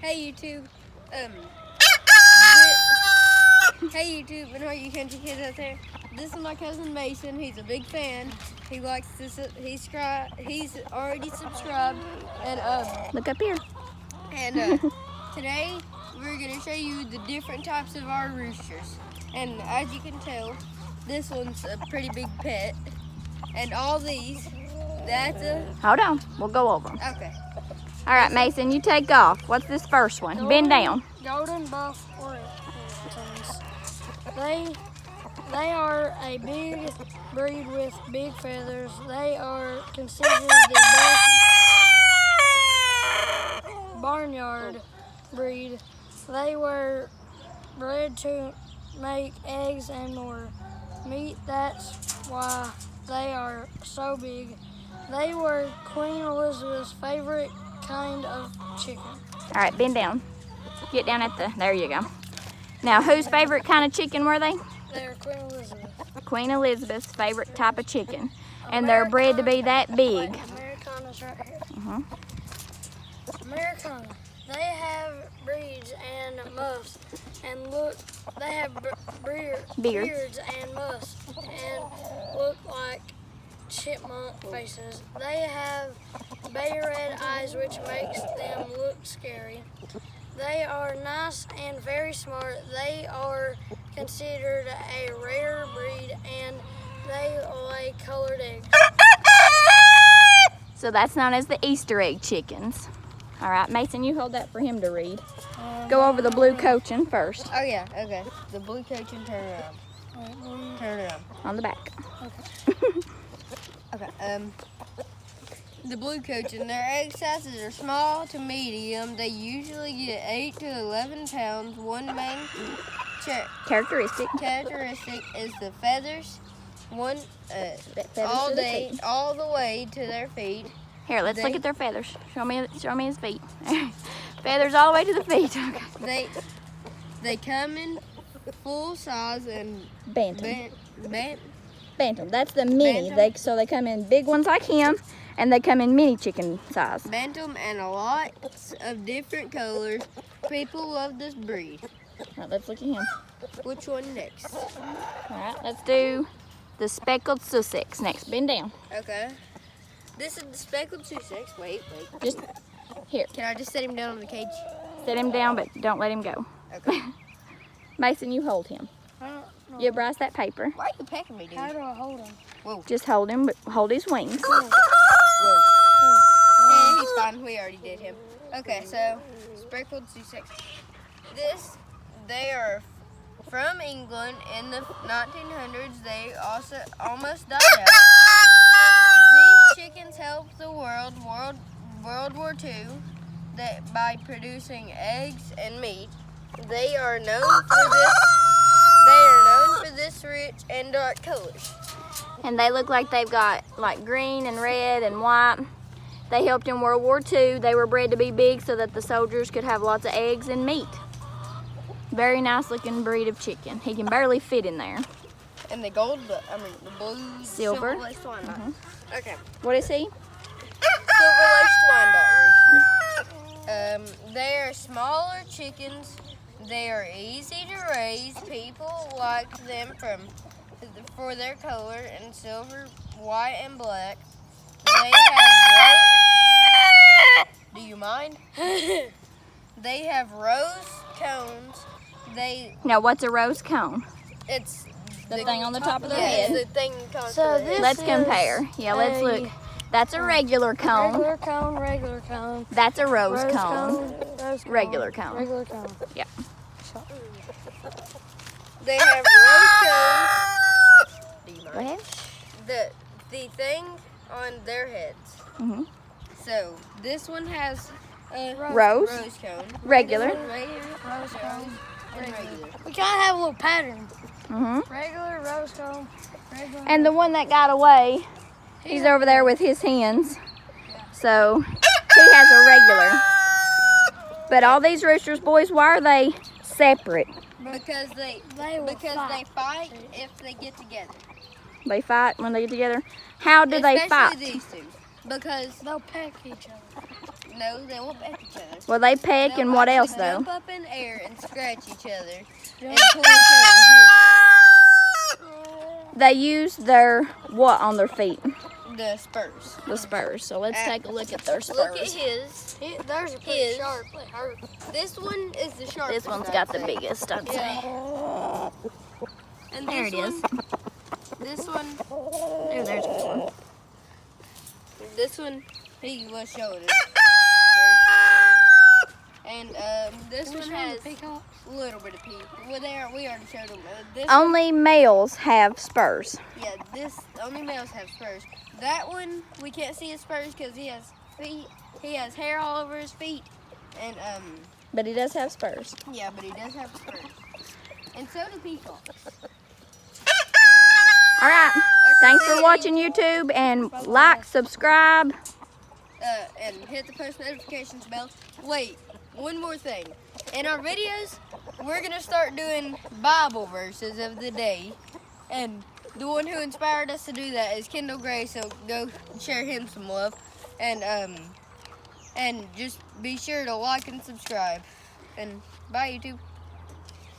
Hey YouTube. Hey YouTube and all you country kids out there. This is my cousin Mason. He's a big fan. He likes this. He's already subscribed. And Look up here. And today we're gonna show you the different types of our roosters. And as you can tell, this one's a pretty big pet. And all these, that's a. Hold on. We'll go over them. Okay. All right, Mason, you take off. What's this first one? Bend down. Golden buff Heltons. They are a big breed with big feathers. They are considered the best barnyard breed. They were bred to make eggs and more meat. That's why they are so big. They were Queen Elizabeth's favorite kind of chicken. All right, bend down. Get down at the, there you go. Now, whose favorite kind of chicken were they? They're Queen Elizabeth. Queen Elizabeth's favorite type of chicken. And they're bred to be that big. Americana's right here. Uh-huh. Americana. They have breeds and muffs, and look, they have beards and muffs, and look like chipmunk faces. They have bay red eyes, which makes them look scary. They are nice and very smart. They are considered a rare breed, and they lay colored eggs. So that's known as the Easter egg chickens. All right, Mason, you hold that for him to read. Go over the blue coaching first. Oh yeah, okay. The blue coaching, turn around. Turn around. On the back. Okay. The blue coaching, their egg sizes are small to medium. They usually get 8 to 11 pounds. One main Characteristic. characteristic is the feathers. Feathers All to the day, feet. all the way to their feet. Here, let's look at their feathers. Show me his feet. Feathers all the way to the feet. Okay. They come in full size and Bantam. Bantam. That's the mini. Bantam. So they come in big ones like him, and they come in mini chicken size. Bantam and lots of different colors. People love this breed. All right, let's look at him. Which one next? All right, let's do the speckled Sussex next. Bend down. Okay. This is the speckled Sussex. Wait. Just here. Can I just set him down on the cage? Set him down, but don't let him go. Okay. Mason, you hold him. Give Bryce that paper. Why are you pecking me, dude? How do I hold them? Whoa. Just hold him, but hold his wings. Whoa. Yeah, he's fine. We already did him. Okay, so speckled Sussex. They are from England in the 1900s. They also almost died out. These chickens helped the World War II by producing eggs and meat. They are known for this rich and dark colors. And they look like they've got like green and red and white. They helped in World War II. They were bred to be big so that the soldiers could have lots of eggs and meat. Very nice looking breed of chicken. He can barely fit in there. And the blue, Silver. laced wyandotte. Okay. What is he? Silver laced wyandotte. They are smaller chickens. They are easy to raise. People like them for their color and silver, white, and black. They have do you mind? They have rose cones. Now, what's a rose cone? It's The thing on the top of their yeah, head. the thing called So this Let's is compare. Yeah, let's look. That's a regular cone. Regular cone. That's a rose Rose cone. rose cone. Regular cone. Regular cone. Yeah. They have rose cones. Do you Go mind? ahead. The thing on their heads. Mhm. So this one has a Rose. cone. Regular. Rose cone. And regular. We kind of have a little pattern. Mhm. Regular, rose cone, regular. And the one that got away, he's over there with his hens. So he has a regular. But all these roosters, boys, why are they separate? Because they fight if they get together. They fight when they get together. How do they fight? Especially these two. Because they'll peck each other. No, they won't peck each other. Well, they peck They'll and what else actually though? Jump up in the air and scratch each other and pull each other's They use their what on their feet? the spurs. The spurs. So let's take a look at their spurs. Look at his. Theirs are pretty His. sharp. They hurt. This one is the sharpest. This one's I'd got the say. biggest, I'd say. Yeah. And There this it is. This one. There, there's a good one. This one. He was showing us. And this one has a little bit of pee. Well, we already showed them. This Only males have spurs. Yeah, only males have spurs. That one we can't see his spurs because he has feet. He has hair all over his feet, and But he does have spurs. yeah, but he does have spurs. And so do peacocks. All right. Thanks for watching YouTube, and like, subscribe. And hit the post notifications bell. Wait, one more thing. In our videos, we're gonna start doing Bible verses of the day, and the one who inspired us to do that is Kendall Gray. So go share him some love, and just be sure to like and subscribe. And bye, YouTube.